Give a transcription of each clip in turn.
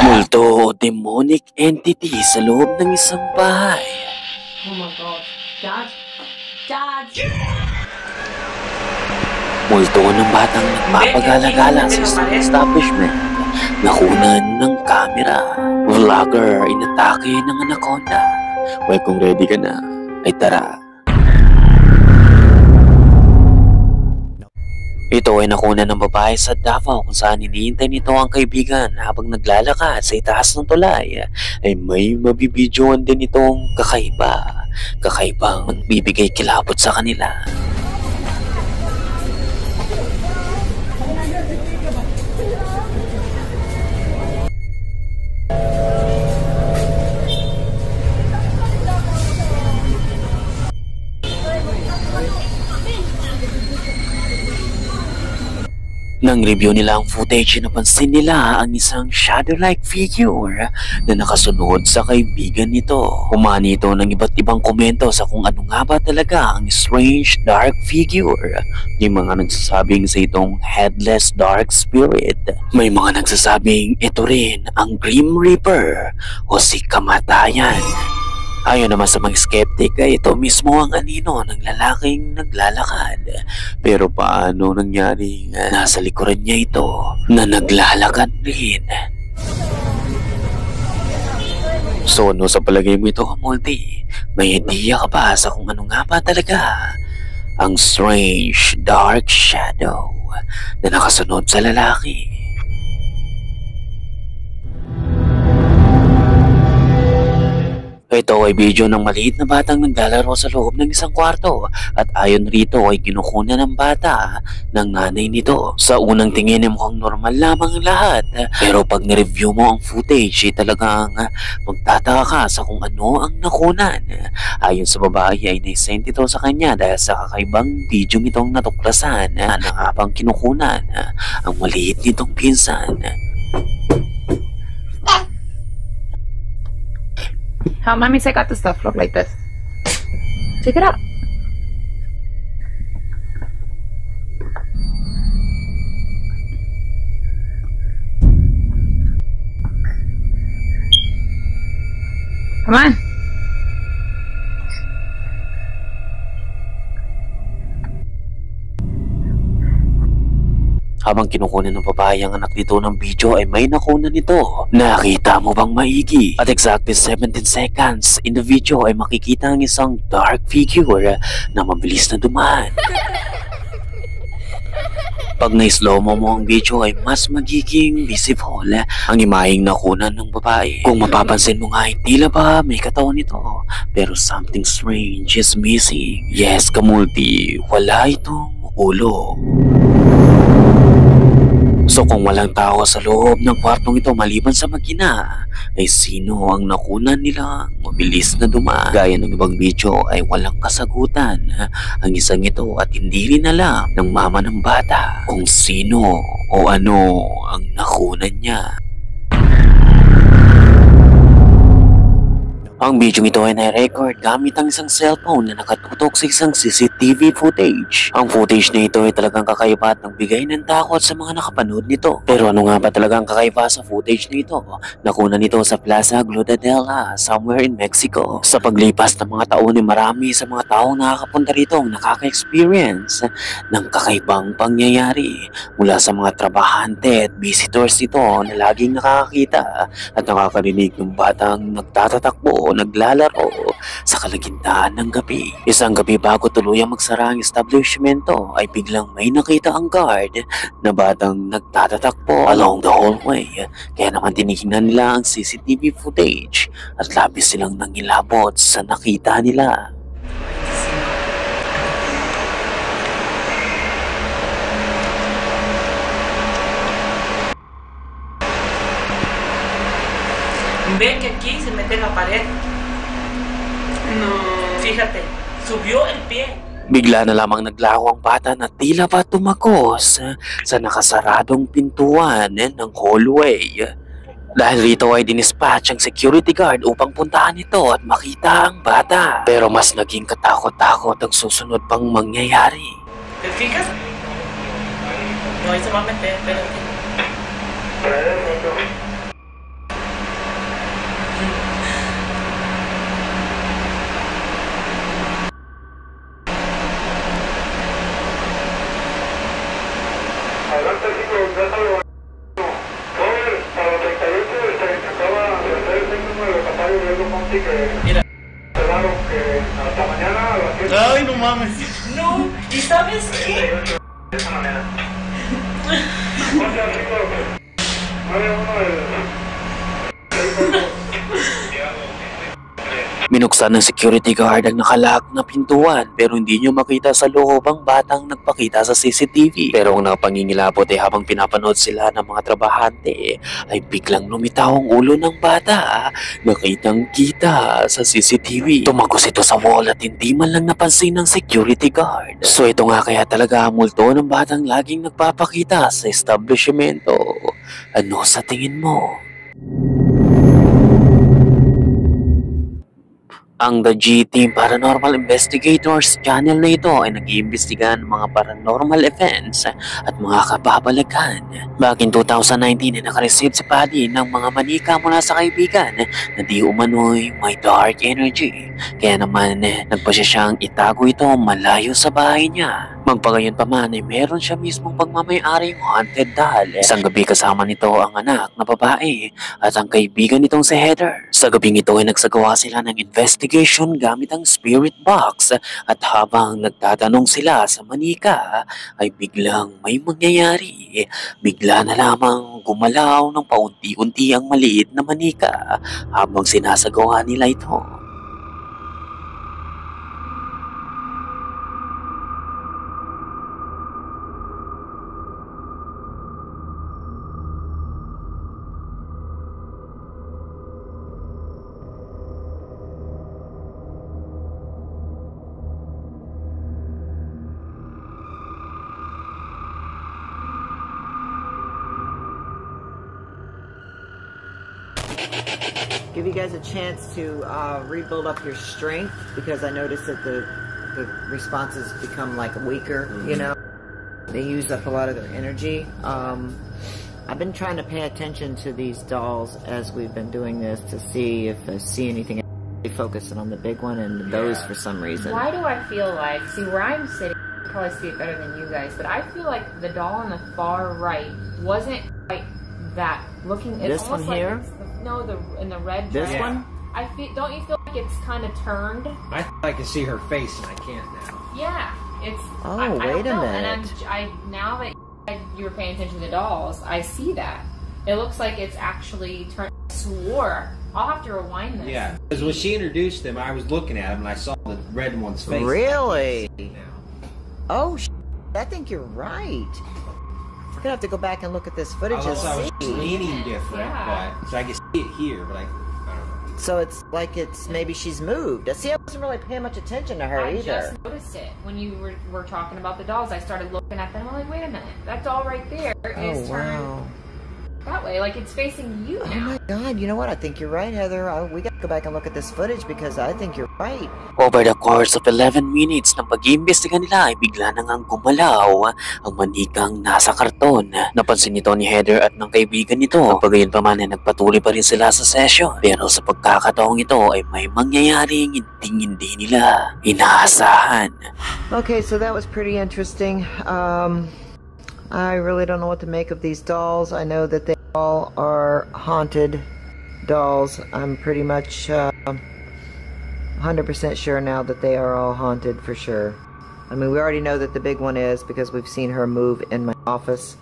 Multo o demonic entity sa loob ng isang bahay. Oh my God. Dad? Dad? Multo ng batang nagpapagala-gala sa isang establishment. Nakunan ng camera. Vlogger inatake ng anaconda. Well, kung ready ka na, ay tara. Ito ay nakunan ng babae sa Davao kung saan hinihintay nito ang kaibigan habang naglalakad sa itaas ng tulay. Ay may mabibidyoan din itong kakaiba. Kakaibang magbibigay kilabot sa kanila. Nang review nila ang footage, napansin nila ang isang shadow-like figure na nakasunod sa kaibigan nito. Umani ito ng iba't ibang komento sa kung ano nga ba talaga ang strange dark figure. May mga nagsasabing sa itong headless dark spirit. May mga nagsasabing ito rin ang Grim Reaper o si Kamatayan. Ayon naman sa mga skeptic ay ito mismo ang anino ng lalaking naglalakad. Pero paano nangyaring nasa likuran niya ito na naglalakad rin? So ano sa palagay mo ito, Multi? May idea ka ba sa kung ano nga ba talaga ang strange dark shadow na nakasunod sa lalaki? Ito ay video ng maliit na batang naglalaro sa loob ng isang kwarto at ayon rito ay kinukunan ng bata ng nanay nito. Sa unang tingin ay mukhang normal lamang ang lahat, pero pag nireview mo ang footage ay talagang magtataka ka sa kung ano ang nakunan. Ayon sa babae ay naisent ito sa kanya dahil sa kakaibang video itong natuklasan na habang kinukunan ang maliit nitong pinsan. How mommy say got the stuff look like this? Check it out. Come on. Habang kinukunan ng babae ang anak nito ng video ay may nakunan nito. Nakita mo bang maigi? At exactly 17 seconds in the video ay makikita ang isang dark figure na mabilis na dumaan. Pag na-slow-mo mo ang video ay mas magiging visible ang imaheng nakunan ng babae. Kung mapapansin mo nga ay tila ba may katawan nito, pero something strange is missing. Yes, Kamulti, wala itong ulo. So kung walang tao sa loob ng kwartong ito maliban sa mag-ina, ay sino ang nakunan nila mabilis na dumaan? Gaya ng ibang video ay walang kasagutan ang isang ito at hindi rin alam ng mama ng bata kung sino o ano ang nakunan niya. Ang video ito ay na-record gamit ang isang cellphone na nakatutok sa isang CCTV footage. Ang footage na ito ay talagang kakaiba at nagbigay ng takot sa mga nakapanood nito. Pero ano nga ba talagang kakaiba sa footage nito? Nakunan nito sa Plaza Glodadela, somewhere in Mexico. Sa paglipas ng mga taon ay marami sa mga taong nakakapunta rito ang nakaka-experience ng kakaibang pangyayari mula sa mga trabahante at visitors nito na laging nakakakita at nakakarinig ng batang nagtatatakbo naglalaro sa kalagitnaan ng gabi. Isang gabi bago tuluyang magsara ang establishmento ay biglang may nakita ang guard na batang nagtatatakbo along the hallway. Kaya naman tinignan nila ang CCTV footage at labis silang nangilabot sa nakita nila. Ven que aquí se mete en la pared. No. Fíjate, subió el pie. Bigla na lamang naglaho ang bata na tila ba tumakos sa nakasaradong pintuan ng hallway. Dahil rito ay dinispatch ang security guard upang puntahan ito at makita ang bata. Pero mas naging katakot-takot ang susunod pang mangyayari. ¿Te fijas? No, ahí se va a meter, espérate. Adelante, chicos, déjalo. Joder, a los 38 se acaba de hacer el número de caballo de Diego Monti que Mira. cerraron que hasta mañana a las 7. Ay, no mames. No, ¿y sabes qué? De esa manera. O sea, chicos, 9-1 el... Minuksan ng security guard ang nakalak na pintuan pero hindi nyo makita sa loob ang batang nagpakita sa CCTV. Pero ang nakapangingilabot ay habang pinapanood sila ng mga trabahante ay biglang lumitaw ang ulo ng bata. Nakitang kita sa CCTV. Tumagos ito sa wall at hindi man lang napansin ng security guard. So ito nga kaya talaga ang multo ng batang laging nagpapakita sa establishmento. Ano sa tingin mo? Ang The G Team Paranormal Investigators channel na ito ay nag-iimbestiga ng mga paranormal events at mga kababalaghan. Back in 2019 ay nakareceive si Paddy ng mga manika mula sa kaibigan na di umano'y may dark energy. Kaya naman nagpasya siyang itago ito malayo sa bahay niya. Magpagayon pa man ay meron siya mismong pagmamayari yung haunted doll. Isang gabi kasama nito ang anak na babae at ang kaibigan nitong si Heather. Sa gabing ito ay nagsagawa sila ng investigation gamit ang spirit box at habang nagtatanong sila sa manika ay biglang may mangyayari. Bigla na lamang gumalaw ng paunti-unti ang maliit na manika habang sinasagawa nila ito. Give you guys a chance to rebuild up your strength because I noticed that the responses become like weaker, you know. They use up a lot of their energy. I've been trying to pay attention to these dolls as we've been doing this to see if I see anything. Focusing on the big one and those for some reason. Why do I feel like, see where I'm sitting, I probably see it better than you guys, but I feel like the doll on the far right wasn't quite that looking. It's This one almost like here? it's in the red This dress. one? I feel. Don't you feel like it's kind of turned? I can see her face and I can't now. Yeah, it's. Oh, I wait don't a know. minute. And now that you were paying attention to the dolls, I see that. It looks like it's actually turned. I swore. I'll have to rewind this. Yeah, because when she introduced them, I was looking at them and I saw the red one's face. Really? Now. Oh, I think you're right. We're gonna have to go back and look at this footage and Although I was see. leaning different, Yeah. but so I can see it here, but I don't know. So it's like maybe she's moved. See, I wasn't really paying much attention to her I either. just noticed it when you were talking about the dolls. I started looking at them. I'm like, wait a minute, that doll right there is Oh turned wow. that way, like it's facing you Oh now. my God! You know what? I think you're right, Heather. We got to go back and look at this footage because I think you're right. Over the course of 11 minutes ng pag-iimbestiga nila ay bigla na ngang gumalaw ang manikang nasa karton. Napansin nito ni Heather at ng kaibigan nito. Pagayon pa man ay nagpatuloy pa rin sila sa session. Pero sa pagkakataong ito ay may mangyayaring hindi nila inaasahan. Okay, so that was pretty interesting. I really don't know what to make of these dolls. I know that they all are haunted dolls. I'm pretty much 100% sure now that they are all haunted for sure. I mean, we already know that the big one is because we've seen her move in my office.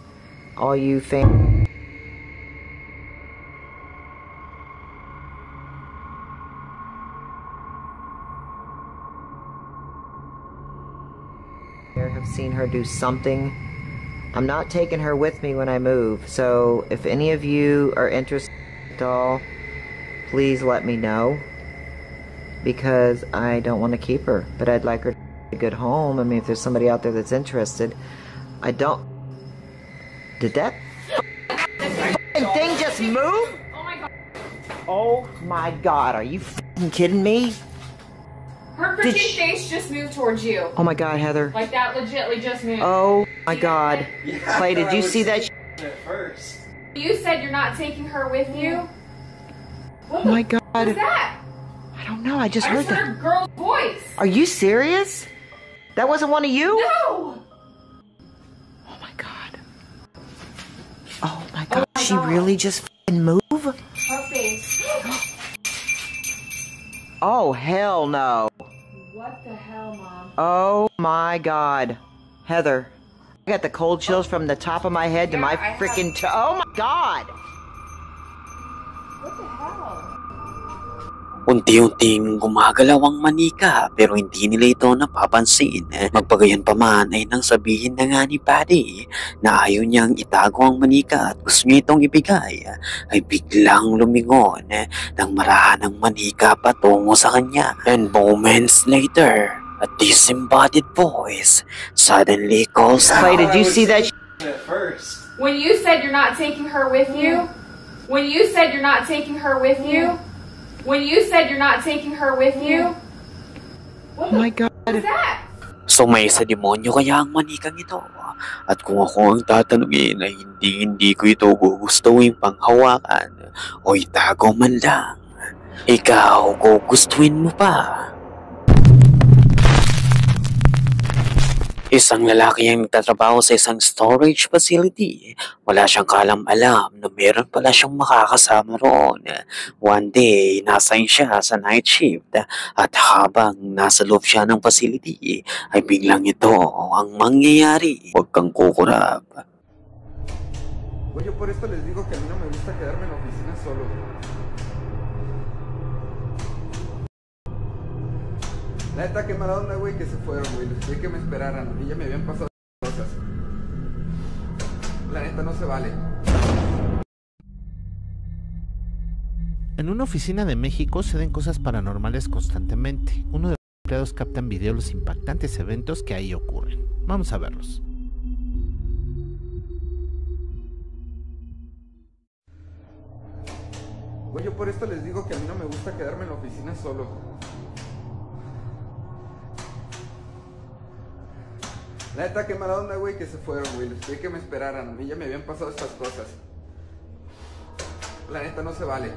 All you fans have seen her do something. I'm not taking her with me when I move, so if any of you are interested in the doll, please let me know, because I don't want to keep her, but I'd like her to have a good home. I mean, if there's somebody out there that's interested. I don't... Did that thing just move? Oh my god. Oh my God, are you f***ing kidding me? Her freaking face just moved towards you. Oh my God, Heather. Like that legitly just moved. Oh my God. Clay, did you see that? At first. You said you're not taking her with you? What Oh my God. was that? I don't know. I just I heard just that. heard a girl's voice. Are you serious? That wasn't one of you? No! Oh my God. Oh my God. my She God. really just f***ing move? Her face. Oh, hell no. What the hell, Mom? Oh my God. Heather, I got the cold chills from the top of my head to Yeah, my I have- freaking toe. Oh my God. What the hell? Unti-unting gumagalaw ang manika pero hindi nila ito napapansin. Magpagayon pa man ay nang sabihin na nga ni Patty na ayaw niyang itago ang manika at gusto niya itong ibigay ay biglang lumingon ng marahan ng manika patungo sa kanya. And moments later, a disembodied voice suddenly calls Clay, out. did you see that? At first. When you said you're not taking her with you? When you said you're not taking her with you? When you said you're not taking her with you? Oh What my the God. was that? So may sa demonyo kaya ang manikang ito. At kung ako ang tatanungin ay hindi ko ito gugustuhin panghawakan o itago man lang. Ikaw, gugustuhin mo pa. Isang lalaki ang nagtatrabaho sa isang storage facility. Wala siyang kaalam-alam na meron pala siyang makakasama roon. One day, nasign siya sa night shift at habang nasa loob siya ng facility, ay biglang ito ang mangyayari. Huwag kang kukurap. Güey, yo por esto les digo que a mí no me gusta quedarme en la oficina solo. La neta, qué mala onda, güey, que se fueron, güey. Les pedí que me esperaran. Y ya me habían pasado cosas. La neta, no se vale. En una oficina de México se den cosas paranormales constantemente. Uno de los empleados captan video de los impactantes eventos que ahí ocurren. Vamos a verlos. Güey, yo por esto les digo que a mí no me gusta quedarme en la oficina solo. La neta, qué mala onda, güey, que se fueron, güey. Les pedí que me esperaran. A mí ya me habían pasado estas cosas. La neta, no se vale.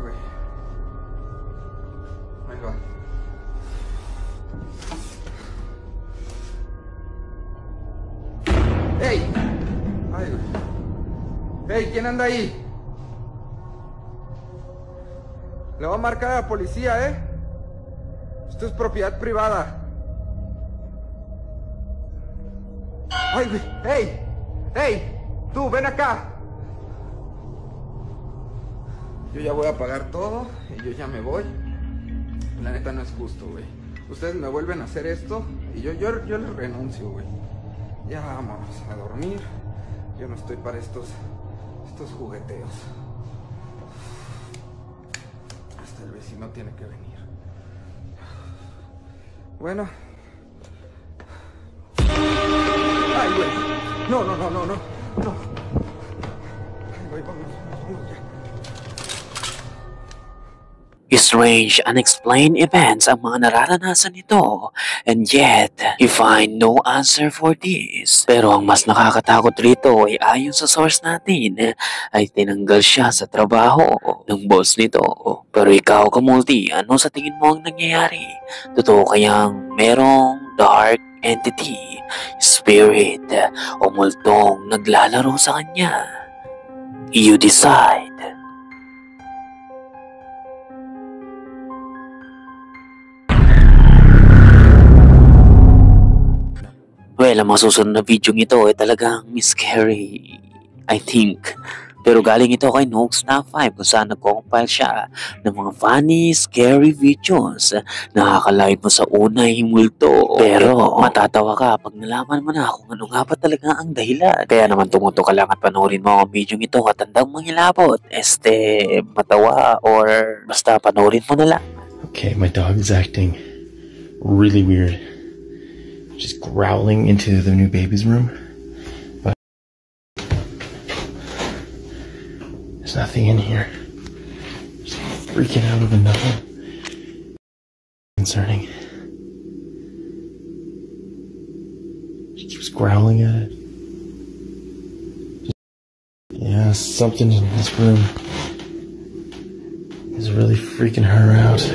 Güey. Ahí va. ¡Ey! Ay, güey. ¡Ey! ¿Quién anda ahí? Le voy a marcar a la policía, ¿eh? Esto es propiedad privada. ¡Ay, güey! ¡Ey! ¡Ey! ¡Tú, ven acá! Yo ya voy a pagar todo y yo ya me voy. La neta no es justo, güey. Ustedes me vuelven a hacer esto y yo les renuncio, güey. Ya vámonos a dormir. Yo no estoy para estos jugueteos. Hasta el vecino tiene que venir. Bueno. Ay, güey. No. Ay, güey, vamos ya. Strange, unexplained events ang mga nararanasan nito. And yet, you find no answer for this. Pero ang mas nakakatakot rito ay ayon sa source natin, ay tinanggal siya sa trabaho ng boss nito. Pero ikaw, Kamulti, ano sa tingin mo ang nangyayari? Totoo kayang merong dark entity, spirit, o multong naglalaro sa kanya? You decide. Well, ang masusunod na video ito ay talagang scary, I think. Pero galing ito kay Nooks Top 5 kung saan nag-compile siya ng mga funny, scary videos. Nakaka-live mo sa unay multo. Pero matatawa ka pag nalaman mo na kung ano nga ba talaga ang dahilan. Kaya naman tumuto ka lang at panoorin mo ang video ito at tandang mangilabot. Matawa or basta panoorin mo na lang. Okay, my dog is acting really weird. Just growling into the new baby's room. But There's nothing in here. Just freaking out over nothing. Concerning. She keeps growling at it. Yeah, something in this room is really freaking her out.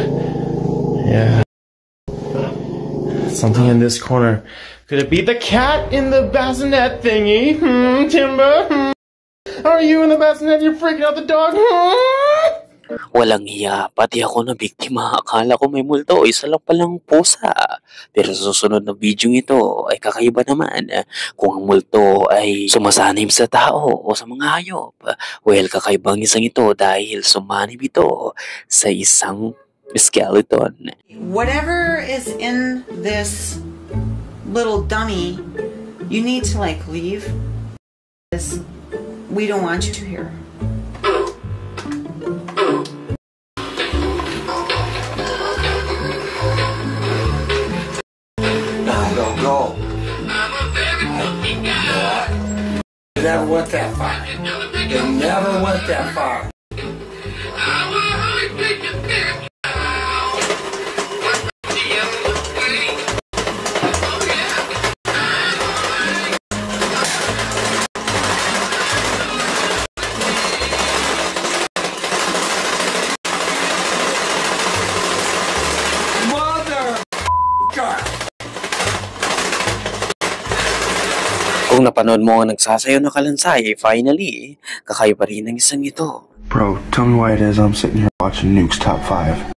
Yeah. Something in this corner. Could it be the cat in the bassinet thingy? Timber? Are you in the bassinet? You're freaking out the dog? Walang hiya, pati ako na biktima. Akala ko may multo, isa lang palang pusa. Pero sa susunod na video ito ay kakaiba naman. Kung ang multo ay sumasanib sa tao o sa mga hayop. Well, kakaibang isang ito dahil sumanib ito sa isang skeleton. Whatever is in this little dummy, you need to like leave. We don't want you to hear. Go. It never went that far. It never went that far. Kung napanood mo ang nagsasayaw na kalansay, finally, kakaiba rin ang isang ito. Bro, tell me why it is I'm sitting here watching Nuke's Top 5.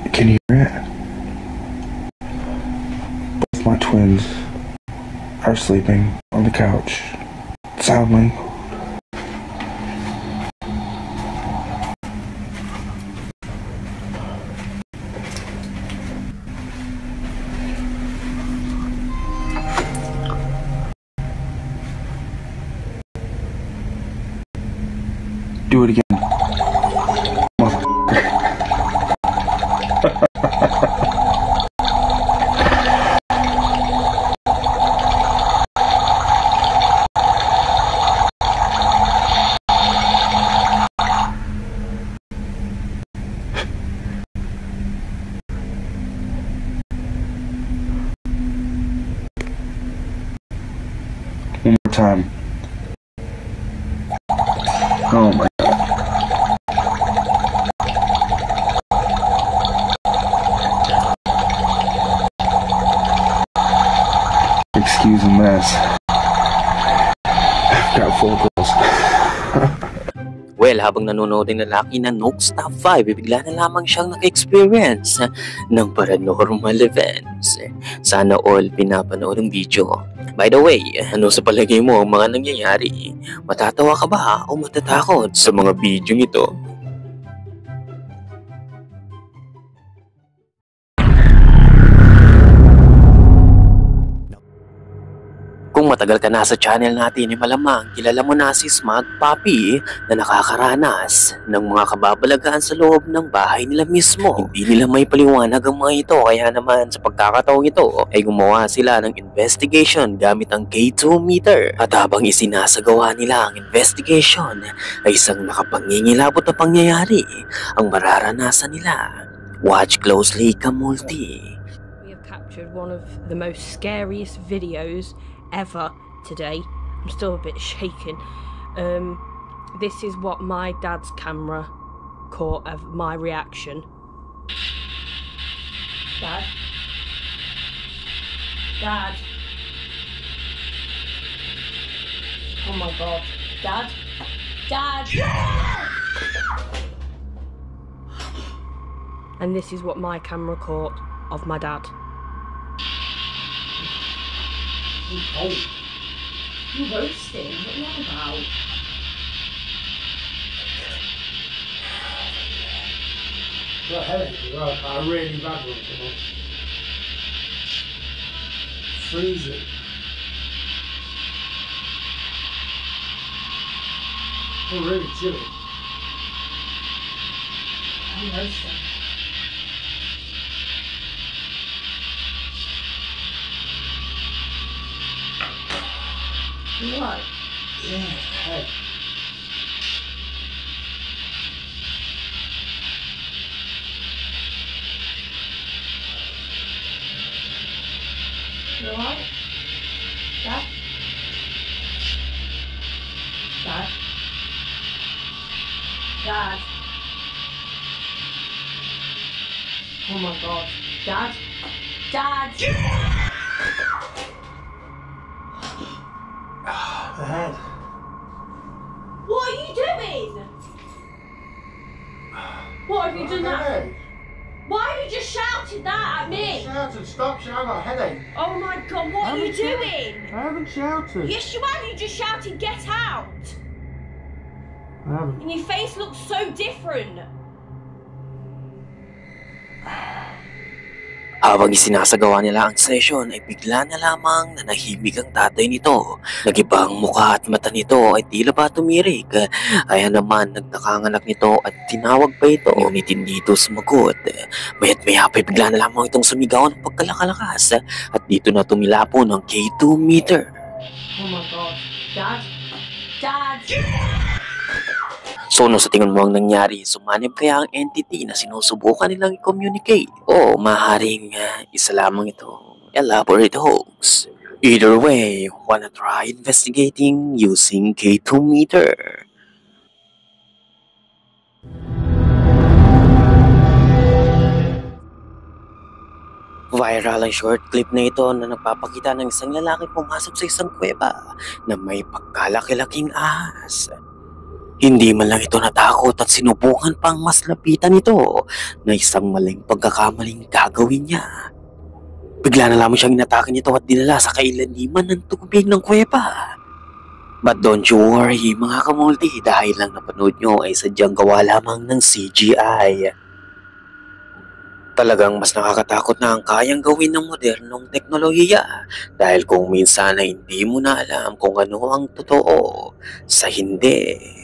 Can you hear it? Both my twins are sleeping on the couch, soundly. Do it again. One more time. Oh my God. Excuse the mess. I've got 4 girls. Well, habang nanonood ng lalaki ng Nuke's Top 5, bigla na lamang siyang naka-experience ng paranormal events. Sana all pinapanood ang video. By the way, ano sa palagay mo ang mga nangyayari? Matatawa ka ba o matatakot sa mga video ito? Kung matagal ka na sa channel natin, malamang kilala mo na si Smug Puppy na nakakaranas ng mga kababalaghan sa loob ng bahay nila mismo. Hindi nila may paliwanag ang mga ito, kaya naman sa pagkakataong ito ay gumawa sila ng investigation gamit ang K2 meter. At habang isinasagawa nila ang investigation ay isang nakapangingilabot na pangyayari ang mararanasan nila. Watch closely, Kamulti. We have captured one of the most scariest videos ever today. I'm still a bit shaken. This is what my dad's camera caught of my reaction. Dad? Dad? Oh my God. Dad? Dad? And this is what my camera caught of my dad. Oh, you roasting? What are you on about? Got headache, right? A really bad one, come on. Freezing. Oh, really chilly. I'm roasting. You right? Yeah, hey. You alright? Dad? Dad? Dad? Oh my god. Dad? Dad? The head. What are you doing? What have you done that? Why have you just shouted that at me? Shouted, stop shouting, I've got a headache. Oh my god, what are you doing? I haven't shouted. Yes, you have. You just shouted, get out. I haven't. And your face looks so different. Habang isinasagawa nila ang session ay bigla na lamang nanahimik ang tatay nito. Nag-iba ang mukha at mata nito ay tila ba tumirik. Kaya naman nagtaka ang anak nito at tinawag pa ito. Ngunit hindi ito sumagot. Maya't maya pa bigla na lamang itong sumigaw ng pagkalakalakas at dito na tumilapo ng K2 meter. Oh my god. Dad? Dad? So, sa tingin mo ang nangyari? Sumanib kaya ang entity na sinusubukan nilang i-communicate? O maaaring isa lamang ito elaborate hoax? Either way, wanna try investigating using K2 meter? Viral ang short clip na ito na nagpapakita ng isang lalaki pumasok sa isang kuweba na may pagkalaki-laking ahas. Hindi man lang ito natakot at sinubukan pang mas lapitan ito na isang maling pagkakamaling gagawin niya. Bigla na lamang siyang inatake nito at dinala sa kailaliman ng tubig ng kuweba. But don't you worry mga kamulti, dahil lang napanood nyo ay sadyang gawa lamang ng CGI. Talagang mas nakakatakot na ang kayang gawin ng modernong teknolohiya dahil kung minsan ay hindi mo na alam kung ano ang totoo sa hindi.